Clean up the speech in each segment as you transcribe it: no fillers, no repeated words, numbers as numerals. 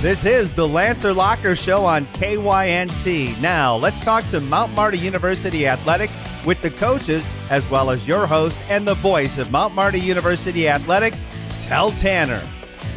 This is the Lancer Locker Show on KYNT. Now, let's talk some Mount Marty University athletics with the coaches, as well as your host and the voice of Mount Marty University athletics, Tel Tanner.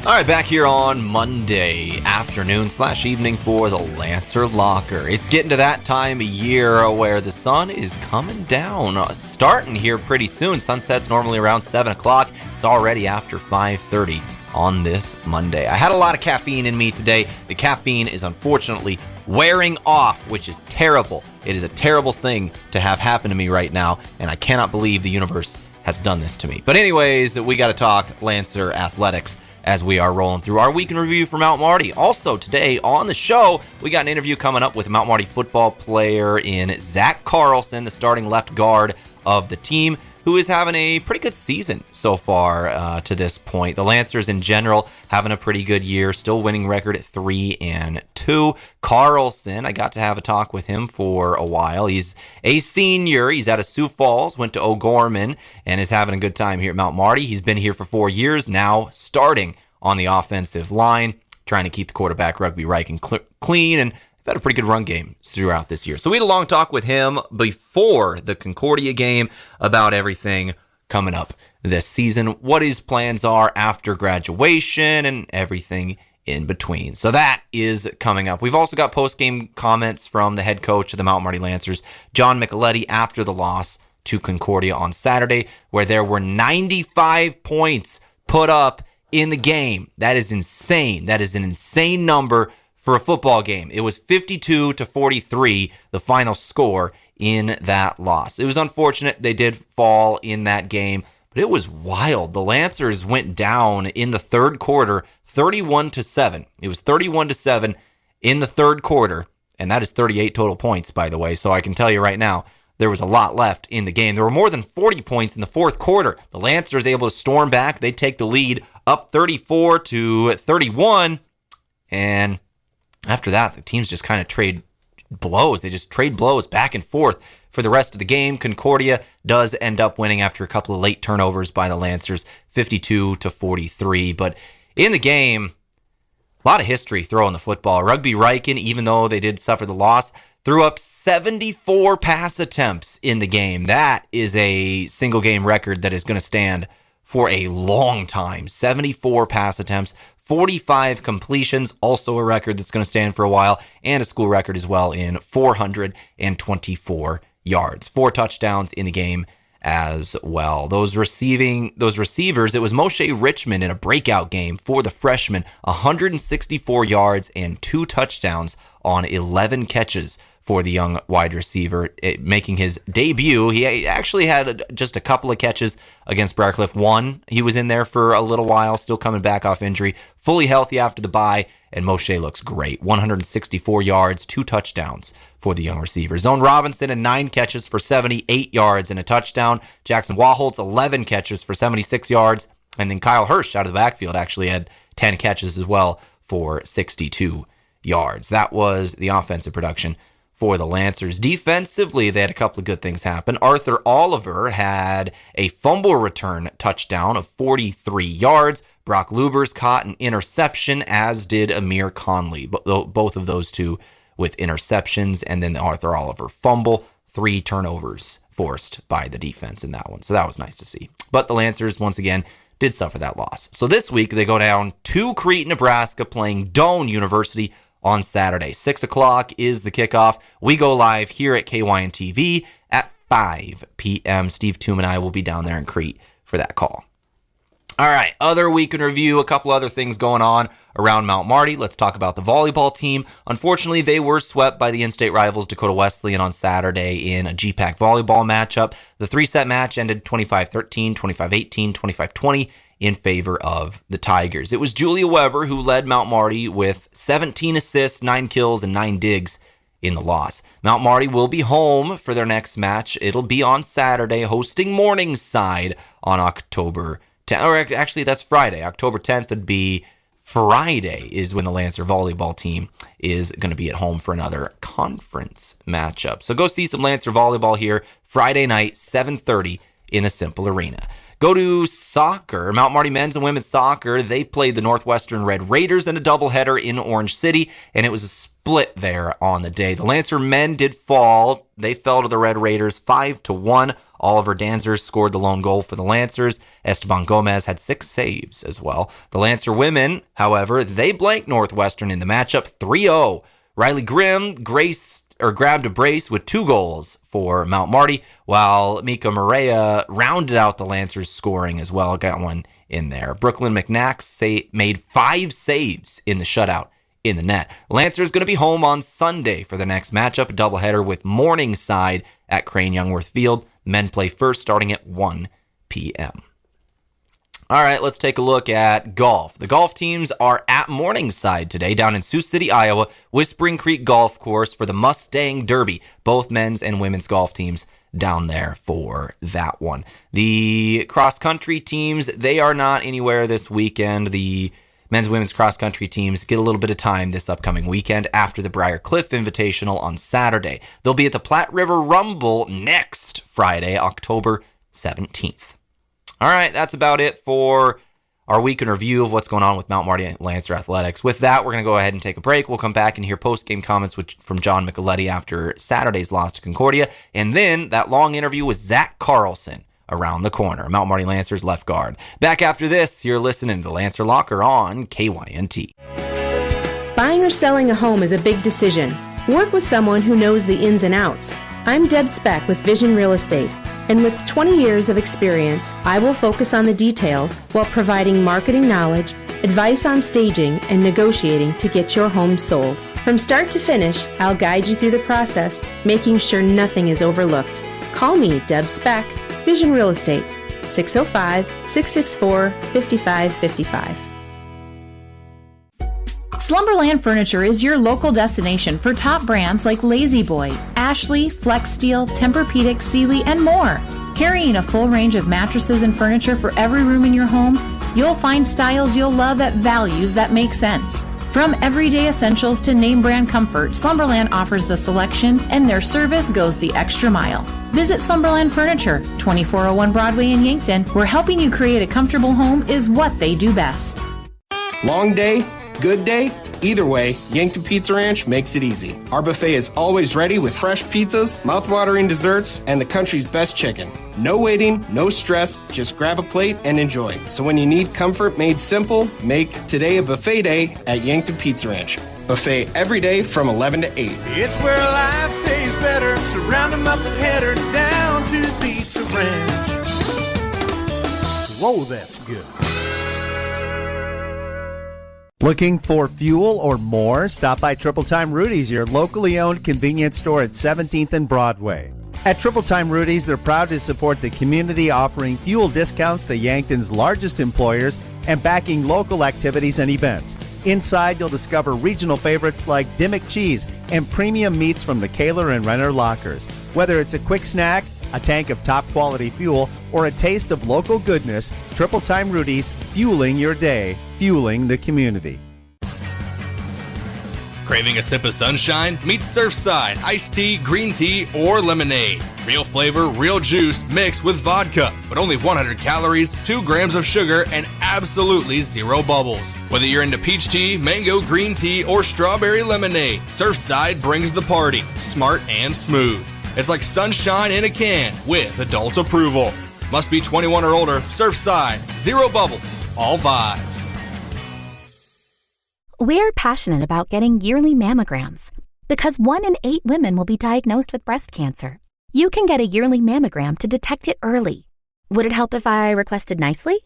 All right, back here on Monday afternoon/evening for the Lancer Locker. It's getting to that time of year where the sun is coming down, starting here pretty soon. Sunset's normally around 7 o'clock. It's already after 5:30 on this Monday. I had a lot of caffeine in me today. The caffeine is unfortunately wearing off, which is terrible. It is a terrible thing to have happen to me right now, and I cannot believe the universe has done this to me. But anyways, we got to talk Lancer athletics as we are rolling through our week in review for Mount Marty. Also today on the show, we got an interview coming up with Mount Marty football player in Zach Carlson, the starting left guard of the team, who is having a pretty good season so far to this point. The Lancers in general having a pretty good year, still winning record at 3-2. Carlson, I got to have a talk with him for a while. He's a senior. He's out of Sioux Falls, went to O'Gorman, and is having a good time here at Mount Marty. He's been here for 4 years now, starting on the offensive line, trying to keep the quarterback Rugby Riken clean, and they've had a pretty good run game throughout this year. So we had a long talk with him before the Concordia game about everything coming up this season, what his plans are after graduation, and everything in between. So that is coming up. We've also got post-game comments from the head coach of the Mount Marty Lancers, John Micheletti, after the loss to Concordia on Saturday, where there were 95 points put up in the game. That is insane. That is an insane number for a football game. It was 52-43, the final score in that loss. It was unfortunate they did fall in that game, but it was wild. The Lancers went down in the third quarter, 31-7. It was 31-7 in the third quarter, and that is 38 total points, by the way. So I can tell you right now, there was a lot left in the game. There were more than 40 points in the fourth quarter. The Lancers able to storm back. They take the lead up 34-31, and after that, the teams just kind of trade blows. They just trade blows back and forth for the rest of the game. Concordia does end up winning after a couple of late turnovers by the Lancers, 52-43. But in the game, a lot of history throwing the football. Rugby Riken, even though they did suffer the loss, threw up 74 pass attempts in the game. That is a single game record that is going to stand for a long time. 74 pass attempts, 45 completions, also a record that's going to stand for a while, and a school record as well in 424 yards. 4 touchdowns in the game as well. Those receivers, it was Moshe Richmond in a breakout game for the freshman, 164 yards and 2 touchdowns on 11 catches for the young wide receiver, making his debut. He actually had just a couple of catches against Briarcliff. One, he was in there for a little while, still coming back off injury, fully healthy after the bye, and Moshe looks great. 164 yards, 2 touchdowns for the young receiver. Zone Robinson had 9 catches for 78 yards and a touchdown. Jackson Waholtz, 11 catches for 76 yards. And then Kyle Hirsch out of the backfield actually had 10 catches as well for 62 yards. That was the offensive production for the Lancers. Defensively, they had a couple of good things happen. Arthur Oliver had a fumble return touchdown of 43 yards. Brock Lubers caught an interception, as did Amir Conley. Both of those two with interceptions, and then the Arthur Oliver fumble. 3 turnovers forced by the defense in that one. So that was nice to see. But the Lancers, once again, did suffer that loss. So this week, they go down to Crete, Nebraska, playing Doane University on Saturday. 6 o'clock is the kickoff. We go live here at KYNT at 5 p.m. Steve Toom and I will be down there in Crete for that call. All right, other week in review, a couple other things going on around Mount Marty. Let's talk about the volleyball team. Unfortunately, they were swept by the in-state rivals Dakota Wesleyan on Saturday in a GPAC volleyball matchup. The 3-set match ended 25-13, 25-18, 25-20 in favor of the Tigers. It was Julia Weber who led Mount Marty with 17 assists, 9 kills, and 9 digs in the loss. Mount Marty will be home for their next match. It'll be on Saturday, hosting Morningside on October 10th. Or actually, that's Friday. October 10th would be Friday is when the Lancer volleyball team is going to be at home for another conference matchup. So go see some Lancer volleyball here Friday night, 7:30 in the Simple Arena. Go to soccer. Mount Marty men's and women's soccer. They played the Northwestern Red Raiders in a doubleheader in Orange City, and it was a split there on the day. The Lancer men did fall. They fell to the Red Raiders 5-1. Oliver Danzer scored the lone goal for the Lancers. Esteban Gomez had 6 saves as well. The Lancer women, however, they blanked Northwestern in the matchup 3-0. Riley Grimm grabbed a brace with 2 goals for Mount Marty, while Mika Maria rounded out the Lancers scoring as well, got one in there. Brooklyn McNack made 5 saves in the shutout in the net. Lancer's going to be home on Sunday for the next matchup, a doubleheader with Morningside at Crane Youngworth Field. Men play first starting at 1 p.m. All right, let's take a look at golf. The golf teams are at Morningside today down in Sioux City, Iowa, Whispering Creek Golf Course for the Mustang Derby. Both men's and women's golf teams down there for that one. The cross-country teams, they are not anywhere this weekend. The men's and women's cross-country teams get a little bit of time this upcoming weekend after the Briar Cliff Invitational on Saturday. They'll be at the Platte River Rumble next Friday, October 17th. All right, that's about it for our week in review of what's going on with Mount Marty Lancer Athletics. With that, we're going to go ahead and take a break. We'll come back and hear post-game comments from John Micheletti after Saturday's loss to Concordia, and then that long interview with Zach Carlson around the corner, Mount Marty Lancer's left guard. Back after this, you're listening to the Lancer Locker on KYNT. Buying or selling a home is a big decision. Work with someone who knows the ins and outs. I'm Deb Speck with Vision Real Estate, and with 20 years of experience, I will focus on the details while providing marketing knowledge, advice on staging, and negotiating to get your home sold. From start to finish, I'll guide you through the process, making sure nothing is overlooked. Call me, Deb Speck, Vision Real Estate, 605-664-5555. Slumberland Furniture is your local destination for top brands like Lazy Boy, Ashley, Flex Steel, Tempur-Pedic, Sealy, and more. Carrying a full range of mattresses and furniture for every room in your home, you'll find styles you'll love at values that make sense. From everyday essentials to name brand comfort, Slumberland offers the selection, and their service goes the extra mile. Visit Slumberland Furniture, 2401 Broadway in Yankton, where helping you create a comfortable home is what they do best. Long day? Good day? Either way, Yankton Pizza Ranch makes it easy. Our buffet is always ready with fresh pizzas, mouth-watering desserts, and the country's best chicken. No waiting, no stress, just grab a plate and enjoy. So when you need comfort made simple, make today a buffet day at Yankton Pizza Ranch. Buffet every day from 11 to 8. It's where life tastes better. Surround them up and head her down to the Pizza Ranch. Whoa, that's good. Looking for fuel or more? Stop by Triple Time Rudy's, your locally owned convenience store at 17th and Broadway. At Triple Time Rudy's, they're proud to support the community, offering fuel discounts to Yankton's largest employers and backing local activities and events. Inside, you'll discover regional favorites like Dimmick Cheese and premium meats from the Kaler and Renner lockers. Whether it's a quick snack, a tank of top-quality fuel, or a taste of local goodness, Triple Time Rudy's, fueling your day, fueling the community. Craving a sip of sunshine? Meet Surfside, iced tea, green tea, or lemonade. Real flavor, real juice mixed with vodka, but only 100 calories, 2 grams of sugar, and absolutely 0 bubbles. Whether you're into peach tea, mango green tea, or strawberry lemonade, Surfside brings the party, smart and smooth. It's like sunshine in a can with adult approval. Must be 21 or older. Surfside, 0 bubbles, all vibes. We're passionate about getting yearly mammograms because 1 in 8 women will be diagnosed with breast cancer. You can get a yearly mammogram to detect it early. Would it help if I requested nicely?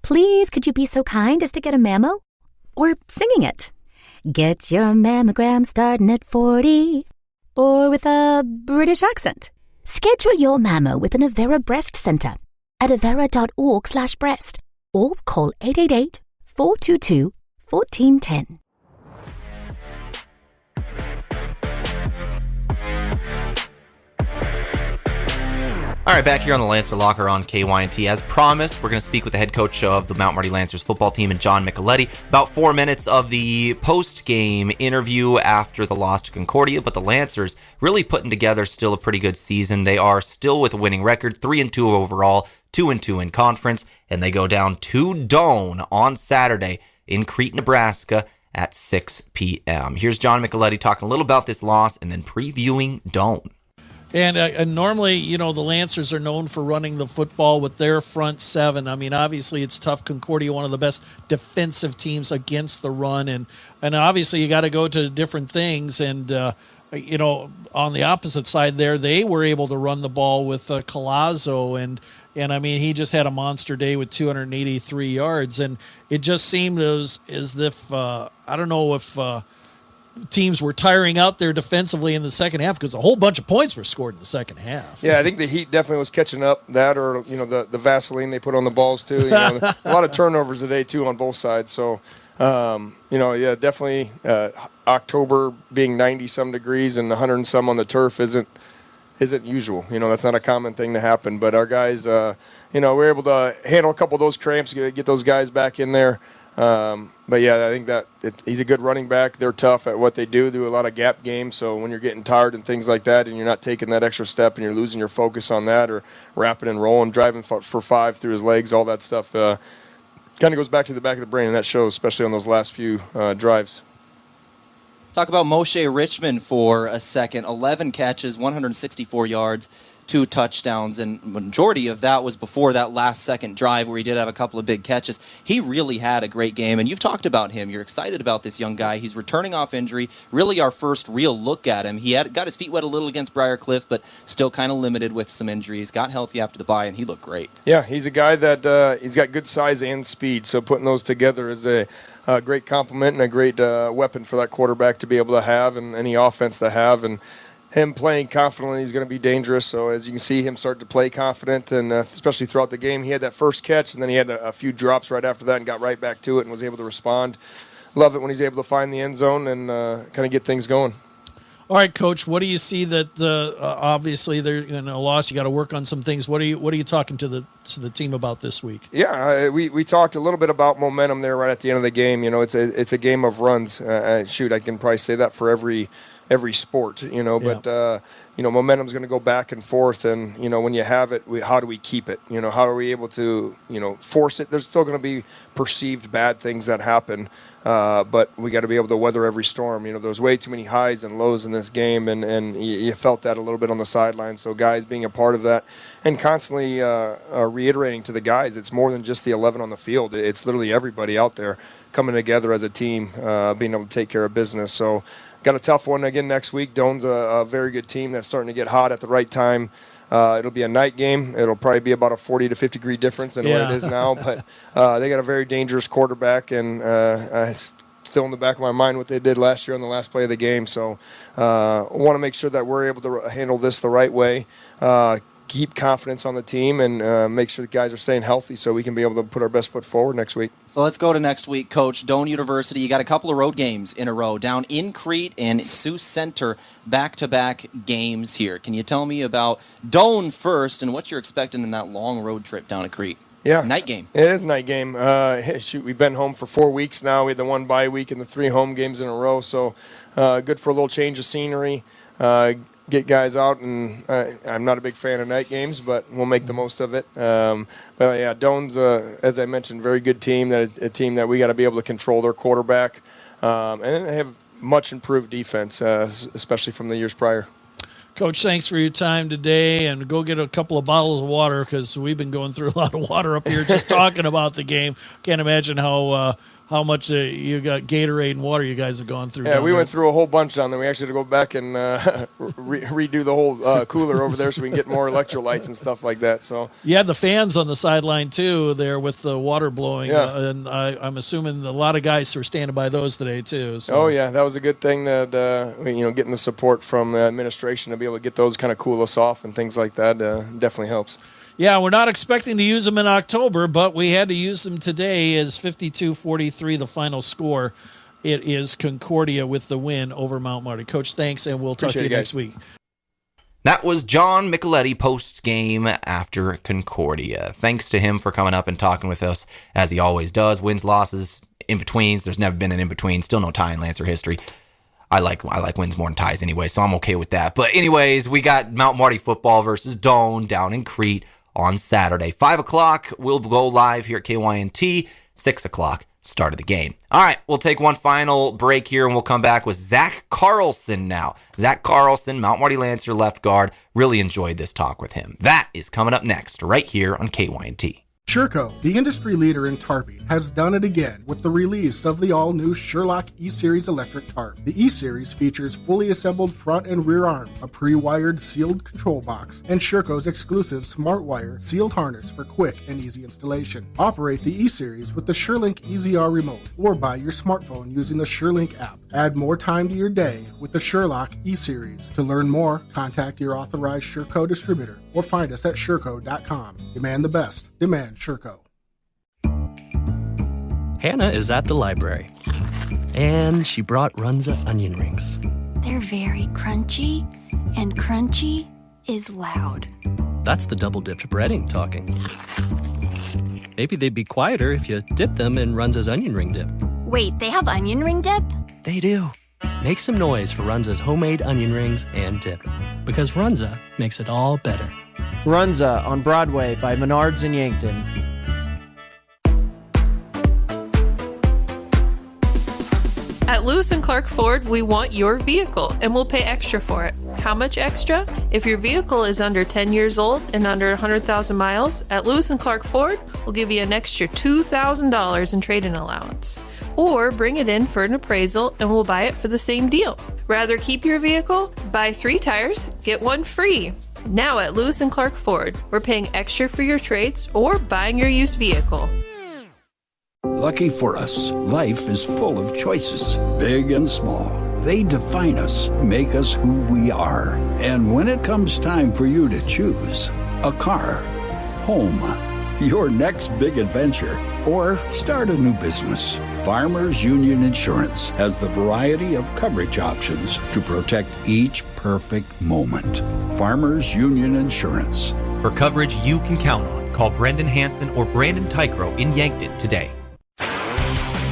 Please, could you be so kind as to get a mammo? Or singing it. Get your mammogram starting at 40. Or with a British accent. Schedule your mammo with an Avera Breast Center at avera.org/breast or call 888-422-1410. All right, back here on the Lancer Locker on KYNT. As promised, we're going to speak with the head coach of the Mount Marty Lancers football team, and John Micheletti. About 4 minutes of the post-game interview after the loss to Concordia, but the Lancers really putting together still a pretty good season. They are still with a winning record, 3-2 overall, 2-2 in conference, and they go down to Doane on Saturday in Crete, Nebraska at 6 p.m. Here's John Micheletti talking a little about this loss and then previewing Doane. And normally, the Lancers are known for running the football with their front seven. I mean, obviously it's tough. Concordia, one of the best defensive teams against the run. And obviously you got to go to different things. And, on the opposite side there, they were able to run the ball with Collazo. And I mean, he just had a monster day with 283 yards. And it just seemed as if, I don't know if teams were tiring out there defensively in the second half because a whole bunch of points were scored in the second half. Yeah, I think the Heat definitely was catching up. That or, the Vaseline they put on the balls too. A lot of turnovers today too on both sides. So, definitely October being 90-some degrees and 100 and some on the turf isn't usual. That's not a common thing to happen. But our guys, we're able to handle a couple of those cramps, get those guys back in there. But yeah, I think that he's a good running back. They're tough at what they do a lot of gap games. So when you're getting tired and things like that and you're not taking that extra step and you're losing your focus on that or wrapping and rolling, driving for 5 through his legs, all that stuff kind of goes back to the back of the brain, and that shows, especially on those last few drives. Talk about Moshe Richmond for a second. 11 catches, 164 yards, 2 touchdowns, and majority of that was before that last second drive where he did have a couple of big catches. He really had a great game, and you've talked about him. You're excited about this young guy. He's returning off injury, really our first real look at him. He got his feet wet a little against Briarcliff, but still kind of limited with some injuries. Got healthy after the bye, and he looked great. Yeah, he's a guy that he's got good size and speed, so putting those together is a great compliment and a great weapon for that quarterback to be able to have and any offense to have. And him playing confidently is going to be dangerous. So as you can see him start to play confident, and especially throughout the game, he had that first catch, and then he had a few drops right after that and got right back to it and was able to respond. Love it when he's able to find the end zone and kind of get things going. All right, Coach, what do you see that obviously they're in a loss? You got to work on some things. What are you talking to the team about this week? Yeah, we talked a little bit about momentum there right at the end of the game. It's a game of runs. I can probably say that for every sport, but momentum's going to go back and forth, and when you have it, how do we keep it? How are we able to force it? There's still going to be perceived bad things that happen, but we got to be able to weather every storm. There's way too many highs and lows in this game, and you felt that a little bit on the sideline. So guys being a part of that and constantly reiterating to the guys, it's more than just the 11 on the field. It's literally everybody out there coming together as a team, being able to take care of business. So got a tough one again next week. Doane's a very good team that's starting to get hot at the right time. It'll be a night game. It'll probably be about a 40 to 50 degree difference than what it is now. But they got a very dangerous quarterback, and still in the back of my mind what they did last year on the last play of the game. So I want to make sure that we're able to handle this the right way. Keep confidence on the team and make sure the guys are staying healthy so we can be able to put our best foot forward next week. So let's go to next week, Coach. Doane University, you got a couple of road games in a row, down in Crete and Sioux Center, back-to-back games here. Can you tell me about Doane first and what you're expecting in that long road trip down to Crete? Yeah. Night game. It is a night game. We've been home for 4 weeks now. We had the 1 bye week and the 3 home games in a row, so good for a little change of scenery. Get guys out, and I'm not a big fan of night games, but we'll make the most of it. But yeah, Doane's, as I mentioned, very good team. A team that we got to be able to control their quarterback, and then they have much improved defense, especially from the years prior. Coach, thanks for your time today, and go get a couple of bottles of water because we've been going through a lot of water up here just talking about the game. Can't imagine how much you got Gatorade and water you guys have gone through. Yeah, we went through a whole bunch down there. We actually had to go back and redo the whole cooler over there so we can get more electrolytes and stuff like that. So you had the fans on the sideline too there with the water blowing, and I'm assuming a lot of guys are standing by those today too. So. Oh yeah, that was a good thing that getting the support from the administration to be able to get those kind of cool us off and things like that definitely helps. Yeah, we're not expecting to use them in October, but we had to use them today. As 52-43 the final score. It is Concordia with the win over Mount Marty. Coach, thanks, and we'll talk to you next week. That was John Micheletti post-game after Concordia. Thanks to him for coming up and talking with us, as he always does. Wins, losses, in-betweens. There's never been an in-between. Still no tie in Lancer history. I like wins more than ties anyway, so I'm okay with that. But anyways, we got Mount Marty football versus Doane down in Crete on Saturday. 5 o'clock, we'll go live here at KYNT. 6 o'clock, start of the game. All right, we'll take one final break here, and we'll come back with Zach Carlson now. Zach Carlson, Mount Marty Lancer left guard. Really enjoyed this talk with him. That is coming up next, right here on KYNT. Sherco, the industry leader in tarping, has done it again with the release of the all-new Sherlock E-Series electric tarp. The E-Series features fully assembled front and rear arms, a pre-wired sealed control box, and Sherco's exclusive SmartWire sealed harness for quick and easy installation. Operate the E-Series with the SureLink EZR remote or by your smartphone using the SureLink app. Add more time to your day with the Sherlock E-Series. To learn more, contact your authorized Sherco distributor or find us at Sherco.com. Demand the best. Demand Sherco. Hannah is at the library, and she brought Runza onion rings. They're very crunchy, and crunchy is loud. That's the double-dipped breading talking. Maybe they'd be quieter if you dip them in Runza's onion ring dip. Wait, they have onion ring dip? They do. Make some noise for Runza's homemade onion rings and dip, because Runza makes it all better. Runza on Broadway by Menards in Yankton. At Lewis & Clark Ford, we want your vehicle, and we'll pay extra for it. How much extra? If your vehicle is under 10 years old and under 100,000 miles, at Lewis & Clark Ford, we'll give you an extra $2,000 in trade-in allowance. Or bring it in for an appraisal, and we'll buy it for the same deal. Rather keep your vehicle? Buy 3 tires, get 1 free. Now at Lewis & Clark Ford, we're paying extra for your trades or buying your used vehicle. Lucky for us, life is full of choices, big and small. They define us, make us who we are. And when it comes time for you to choose, a car, home, your next big adventure, or start a new business, Farmers Union Insurance has the variety of coverage options to protect each perfect moment. Farmers Union Insurance. For coverage you can count on, call Brendan Hansen or Brandon Tycro in Yankton today.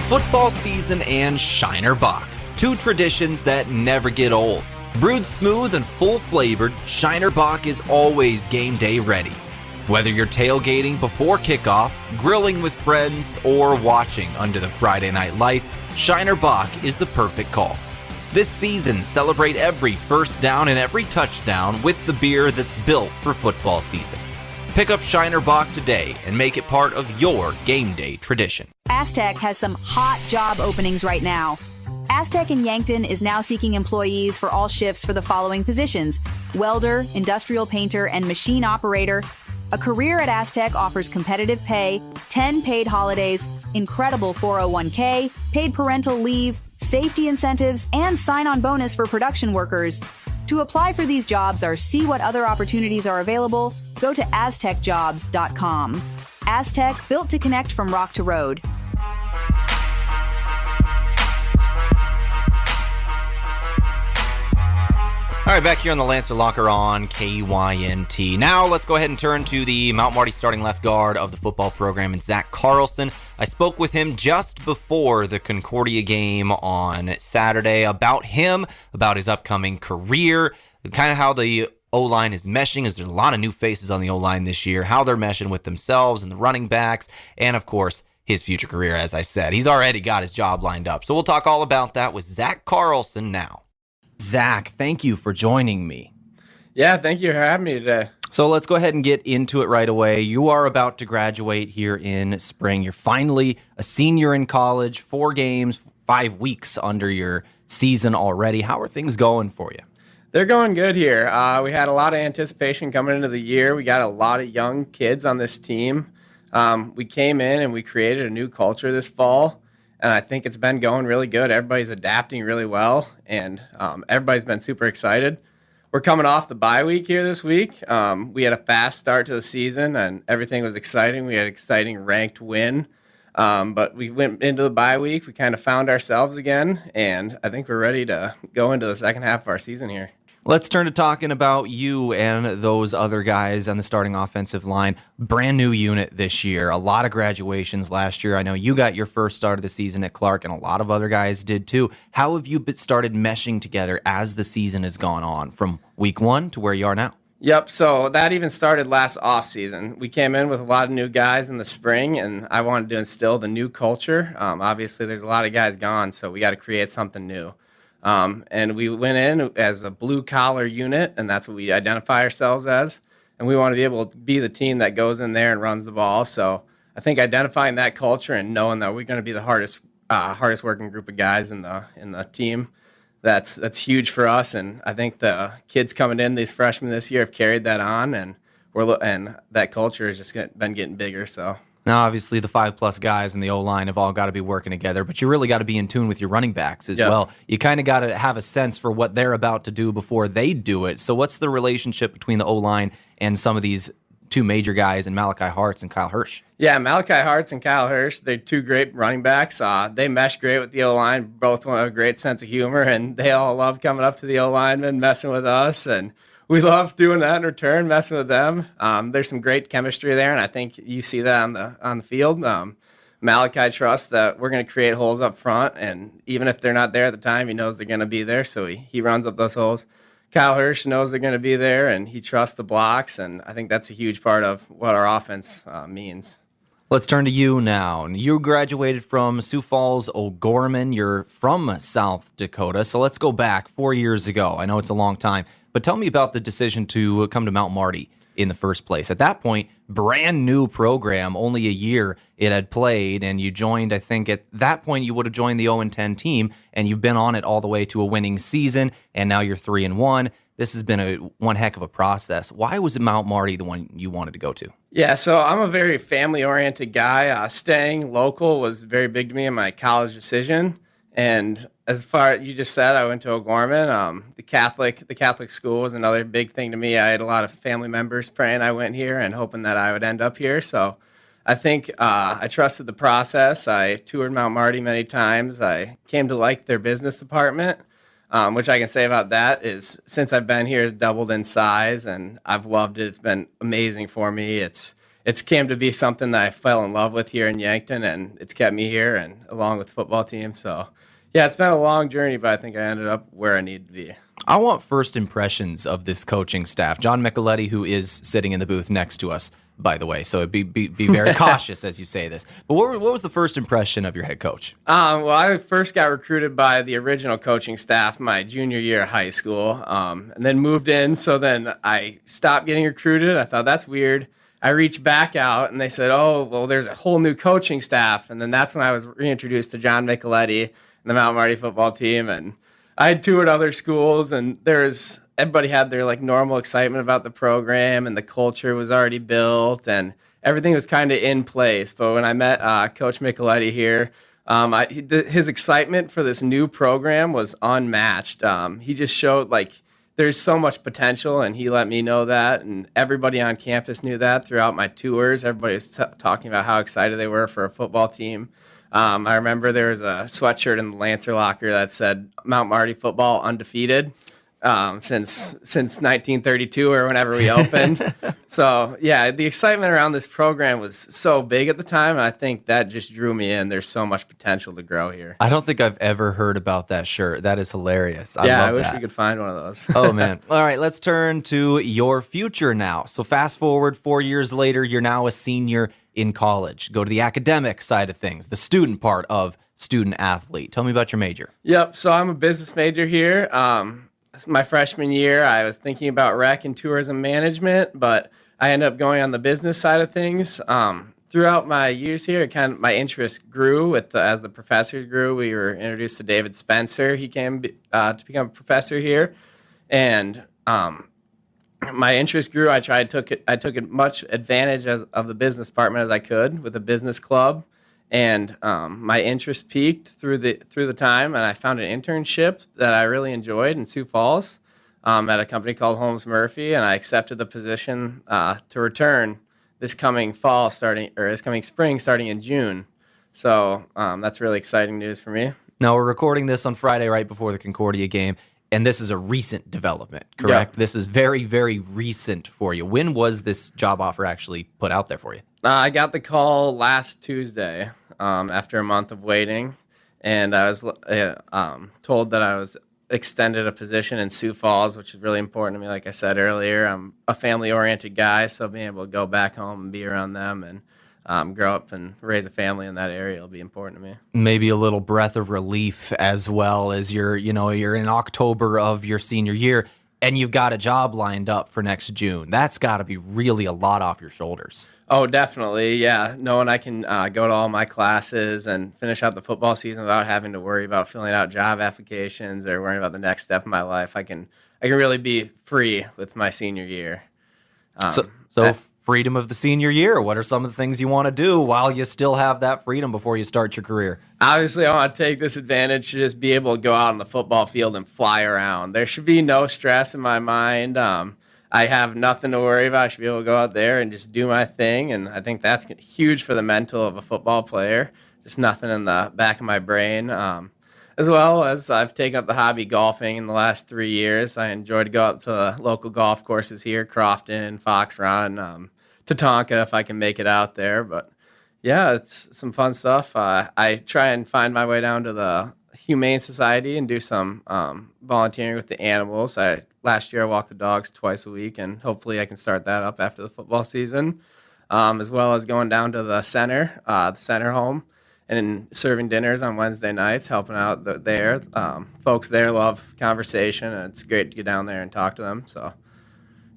Football season and Shiner Bock, 2 traditions that never get old. Brewed smooth and full-flavored, Shiner Bock is always game day ready. Whether you're tailgating before kickoff, grilling with friends, or watching under the Friday night lights, Shiner Bock is the perfect call. This season, celebrate every first down and every touchdown with the beer that's built for football season. Pick up Shiner Bock today and make it part of your game day tradition. Aztec has some hot job openings right now. Aztec in Yankton is now seeking employees for all shifts for the following positions: welder, industrial painter, and machine operator. A career at Aztec offers competitive pay, 10 paid holidays, incredible 401k, paid parental leave, safety incentives, and sign-on bonus for production workers. To apply for these jobs or see what other opportunities are available, go to aztecjobs.com. Aztec, built to connect from rock to road. All right, back here on the Lancer Locker on KYNT. Now let's go ahead and turn to the Mount Marty starting left guard of the football program, and Zach Carlson. I spoke with him just before the Concordia game on Saturday about him, about his upcoming career, kind of how the O-line is meshing, as there's a lot of new faces on the O-line this year, how they're meshing with themselves and the running backs, and of course, his future career, as I said. He's already got his job lined up. So we'll talk all about that with Zach Carlson now. Zach, thank you for joining me. Yeah, thank you for having me today. So let's go ahead and get into it right away. You are about to graduate here in spring. You're finally a senior in college, 4 games, 5 weeks under your season already. How are things going for you? They're going good here. We had a lot of anticipation coming into the year. We got a lot of young kids on this team. We came in and we created a new culture this fall. And I think it's been going really good. Everybody's adapting really well, and everybody's been super excited. We're coming off the bye week here this week. We had a fast start to the season, and everything was exciting. We had an exciting ranked win. But we went into the bye week. We kind of found ourselves again, and I think we're ready to go into the second half of our season here. Let's turn to talking about you and those other guys on the starting offensive line. Brand new unit this year. A lot of graduations last year. I know you got your first start of the season at Clark, and a lot of other guys did too. How have you started meshing together as the season has gone on from week 1 to where you are now? Yep. So that even started last off season. We came in with a lot of new guys in the spring, and I wanted to instill the new culture. Obviously, there's a lot of guys gone, so we got to create something new. And we went in as a blue collar unit, and that's what we identify ourselves as. And we want to be able to be the team that goes in there and runs the ball. So I think identifying that culture and knowing that we're going to be the hardest working group of guys in the team. That's huge for us, and I think the kids coming in, these freshmen this year, have carried that on, and that culture has just been getting bigger. So now, obviously, the 5+ guys in the O-line have all got to be working together, but you really got to be in tune with your running backs as well. You kind of got to have a sense for what they're about to do before they do it. So what's the relationship between the O-line and some of these two major guys in Malachi Hartz and Kyle Hirsch? Yeah, Malachi Hartz and Kyle Hirsch, they're two great running backs. They mesh great with the O-line. Both have a great sense of humor, and they all love coming up to the O-linemen, messing with us, and we love doing that in return, messing with them. There's some great chemistry there, and I think you see that on the field. Malachi trusts that we're going to create holes up front, and even if they're not there at the time, he knows they're going to be there, so he runs up those holes. Kyle Hirsch knows they're going to be there, and he trusts the blocks, and I think that's a huge part of what our offense means. Let's turn to you now. You graduated from Sioux Falls, O'Gorman. You're from South Dakota, so let's go back 4 years ago. I know it's a long time, but tell me about the decision to come to Mount Marty in the first place. At that point, brand new program, only a year it had played, and you joined, I think at that point you would have joined the 0-10 team, and you've been on it all the way to a winning season, and now you're 3-1. This has been one heck of a process. Why was Mount Marty the one you wanted to go to? Yeah, so I'm a very family-oriented guy. Staying local was very big to me in my college decision. And as far as you just said, I went to O'Gorman. The Catholic school was another big thing to me. I had a lot of family members praying I went here and hoping that I would end up here. So I think I trusted the process. I toured Mount Marty many times. I came to like their business department. Which I can say about that is since I've been here, it's doubled in size, and I've loved it. It's been amazing for me. It's came to be something that I fell in love with here in Yankton, and it's kept me here, and along with the football team. So, yeah, it's been a long journey, but I think I ended up where I need to be. I want first impressions of this coaching staff. John Micheletti, who is sitting in the booth next to us, by the way, so be very cautious as you say this. But what was the first impression of your head coach? Well, I first got recruited by the original coaching staff my junior year of high school, and then moved in. So then I stopped getting recruited. I thought, that's weird. I reached back out, and they said, oh, well, there's a whole new coaching staff. And then that's when I was reintroduced to John Micheletti and the Mount Marty football team. And I had toured other schools, and everybody had their normal excitement about the program, and the culture was already built, and everything was kind of in place. But when I met Coach Micheletti here, his excitement for this new program was unmatched. He just showed there's so much potential, and he let me know that, and everybody on campus knew that throughout my tours. Everybody was talking about how excited they were for a football team. I remember there was a sweatshirt in the Lancer locker that said Mount Marty football undefeated since 1932 or whenever we opened. So, yeah, the excitement around this program was so big at the time, and I think that just drew me in. There's so much potential to grow here. I don't think I've ever heard about that shirt. That is hilarious. I wish we could find one of those. Oh, man. All right, let's turn to your future now. So fast forward 4 years later, you're now a senior in college. Go to the academic side of things, the student part of student athlete. Tell me about your major. Yep, so I'm a business major here. My freshman year, I was thinking about rec and tourism management, but I ended up going on the business side of things. Throughout my years here, my interest grew as the professors grew. We were introduced to David Spencer. He came to become a professor here, and my interest grew. I took as much advantage of the business department as I could with the business club. And my interest peaked through the time, and I found an internship that I really enjoyed in Sioux Falls at a company called Holmes Murphy, and I accepted the position to return this coming spring starting in June. So that's really exciting news for me. Now, we're recording this on Friday right before the Concordia game, and this is a recent development, correct? Yep. This is very, very recent for you. When was this job offer actually put out there for you? I got the call last Tuesday after a month of waiting, and I was told that I was extended a position in Sioux Falls, which is really important to me. Like I said earlier, I'm a family-oriented guy, so being able to go back home and be around them and grow up and raise a family in that area will be important to me. Maybe a little breath of relief as well as you're in October of your senior year and you've got a job lined up for next June. That's got to be really a lot off your shoulders. Oh, definitely. Yeah. Knowing I can go to all my classes and finish out the football season without having to worry about filling out job applications or worrying about the next step in my life. I can really be free with my senior year. So freedom of the senior year. What are some of the things you want to do while you still have that freedom before you start your career? Obviously, I want to take this advantage to just be able to go out on the football field and fly around. There should be no stress in my mind. I have nothing to worry about. I should be able to go out there and just do my thing, and I think that's huge for the mental of a football player. Just nothing in the back of my brain. As well as I've taken up the hobby golfing in the last 3 years. I enjoy to go out to the local golf courses here, Crofton, Fox Run, Tatanka if I can make it out there. But yeah, it's some fun stuff. I try and find my way down to the Humane Society and do some volunteering with the animals. Last year I walked the dogs twice a week, and hopefully I can start that up after the football season, as well as going down to the center home and serving dinners on Wednesday nights, helping out there. Folks there love conversation, and it's great to get down there and talk to them. So,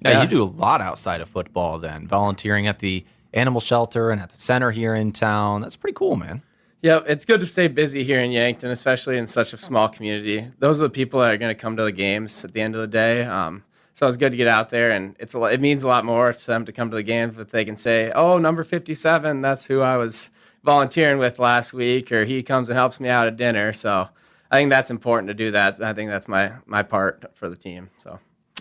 yeah, you do a lot outside of football then, volunteering at the animal shelter and at the center here in town. That's pretty cool, man. Yeah, it's good to stay busy here in Yankton, especially in such a small community. Those are the people that are going to come to the games at the end of the day. So it's good to get out there, and it means a lot more to them to come to the games if they can say, oh, number 57, that's who I was volunteering with last week, or he comes and helps me out at dinner. So I think that's important to do that. I think that's my part for the team. So.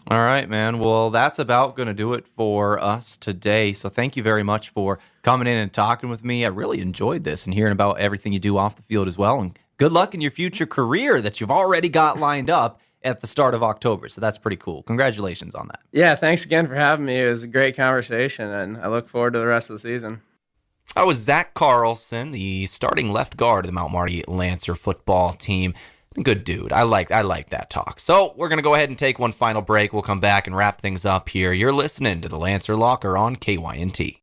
All right, man. Well, that's about going to do it for us today. So thank you very much for coming in and talking with me. I really enjoyed this and hearing about everything you do off the field as well. And good luck in your future career that you've already got lined up at the start of October. So that's pretty cool. Congratulations on that. Yeah, thanks again for having me. It was a great conversation, and I look forward to the rest of the season. That was Zach Carlson, the starting left guard of the Mount Marty Lancer football team. Good dude. I like that talk. So we're going to go ahead and take one final break. We'll come back and wrap things up here. You're listening to the Lancer Locker on KYNT.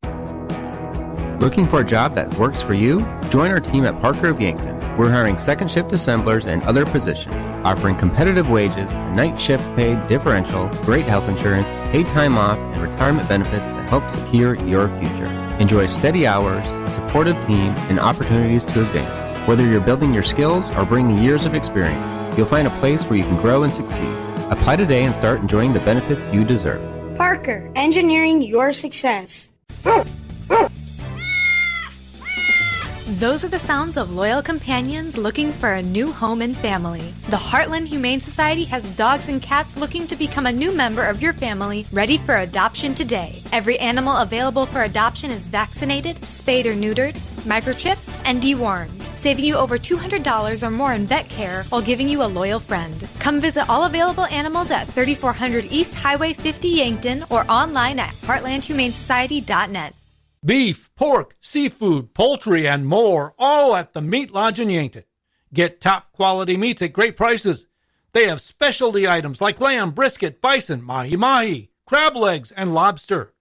Looking for a job that works for you? Join our team at Parker of Yankton. We're hiring second shift assemblers and other positions, offering competitive wages, a night shift pay differential, great health insurance, paid time off, and retirement benefits that help secure your future. Enjoy steady hours, a supportive team, and opportunities to advance. Whether you're building your skills or bringing years of experience, you'll find a place where you can grow and succeed. Apply today and start enjoying the benefits you deserve. Parker, engineering your success. Those are the sounds of loyal companions looking for a new home and family. The Heartland Humane Society has dogs and cats looking to become a new member of your family, ready for adoption today. Every animal available for adoption is vaccinated, spayed or neutered, microchipped, and dewormed, saving you over $200 or more in vet care while giving you a loyal friend. Come visit all available animals at 3400 East Highway 50 Yankton or online at heartlandhumanesociety.net. Beef, pork, seafood, poultry, and more, all at the Meat Lodge in Yankton. Get top quality meats at great prices. They have specialty items like lamb, brisket, bison, mahi-mahi, crab legs, and lobster.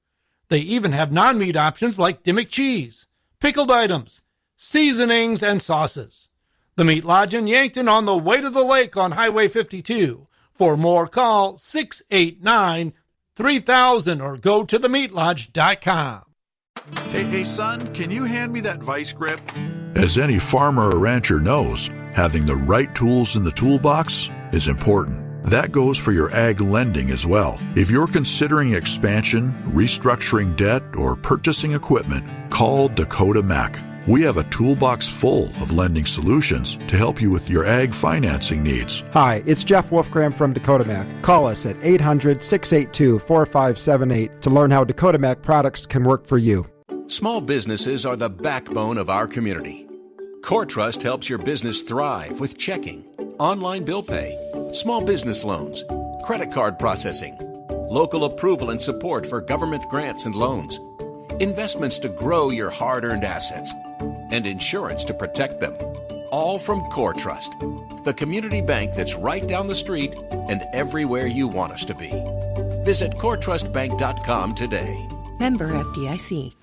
They even have non-meat options like Dimmick cheese, pickled items, seasonings, and sauces. The Meat Lodge in Yankton on the way to the lake on Highway 52. For more, call 689-3000 or go to themeatlodge.com. Hey, son, can you hand me that vice grip? As any farmer or rancher knows, having the right tools in the toolbox is important. That goes for your ag lending as well. If you're considering expansion, restructuring debt, or purchasing equipment, call Dakota Mac. We have a toolbox full of lending solutions to help you with your ag financing needs. Hi, it's Jeff Wolfgram from Dakota Mac. Call us at 800-682-4578 to learn how Dakota Mac products can work for you. Small businesses are the backbone of our community. CoreTrust helps your business thrive with checking, online bill pay, small business loans, credit card processing, local approval and support for government grants and loans, investments to grow your hard-earned assets, and insurance to protect them. all from Core Trust, the community bank that's right down the street and everywhere you want us to be. Visit coretrustbank.com today. Member FDIC.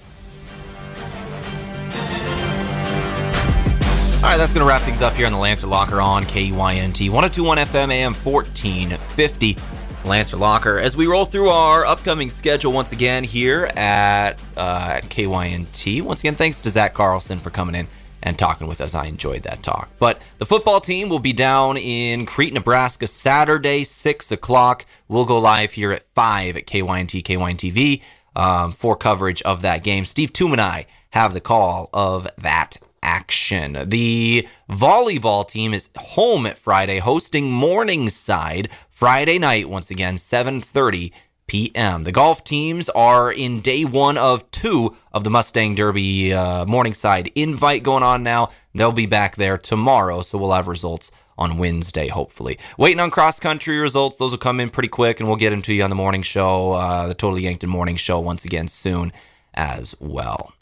All right, that's going to wrap things up here on the Lancer Locker on KYNT 102.1 FM AM 1450. Lancer Locker, as we roll through our upcoming schedule once again here at KYNT. Once again, thanks to Zach Carlson for coming in and talking with us. I enjoyed that talk. But the football team will be down in Crete, Nebraska, Saturday, 6 o'clock. We'll go live here at 5 at KYNT, KYNT-TV for coverage of that game. Steve Toom and I have the call of that action. The volleyball team is home at Friday, hosting Morningside Friday night, once again, 7:30 p.m. The golf teams are in day 1 of 2 of the Mustang Derby Morningside invite going on now. They'll be back there tomorrow, so we'll have results on Wednesday, hopefully. Waiting on cross-country results. Those will come in pretty quick, and we'll get them to you on the morning show, the Totally Yankton morning show once again soon as well.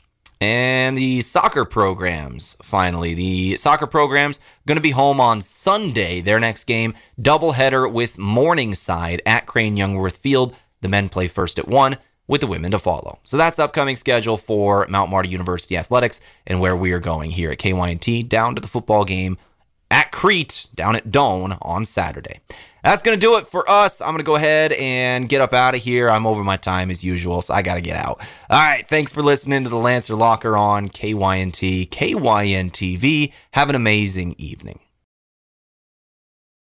And the soccer programs, finally. The soccer programs going to be home on Sunday. Their next game, doubleheader with Morningside at Crane Youngworth Field. The men play first at 1, with the women to follow. So that's upcoming schedule for Mount Marty University Athletics and where we are going here at KYNT, down to the football game at Crete, down at Doane on Saturday. That's going to do it for us. I'm going to go ahead and get up out of here. I'm over my time as usual, so I got to get out. All right, thanks for listening to the Lancer Locker on KYNT, KYNT-TV. Have an amazing evening.